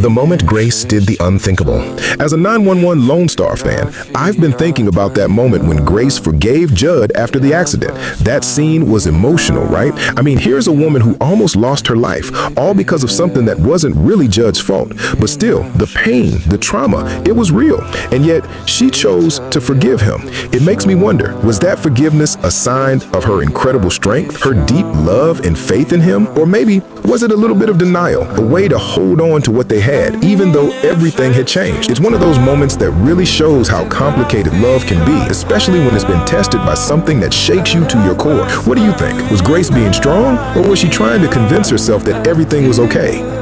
The moment Grace did the unthinkable. As a 911 Lone Star fan, I've been thinking about that moment when Grace forgave Judd after the accident. That scene was emotional, right? I mean, here's a woman who almost lost her life, all because of something that wasn't really Judd's fault. But still, the pain, the trauma, it was real. And yet, she chose to forgive him. It makes me wonder, was that forgiveness a sign of her incredible strength, her deep love and faith in him? Or maybe, was it a little bit of denial, a way to hold on to what they had, even though everything had changed? It's one of those moments that really shows how complicated love can be, especially when it's been tested by something that shakes you to your core. What do you think? Was Grace being strong, or was she trying to convince herself that everything was okay?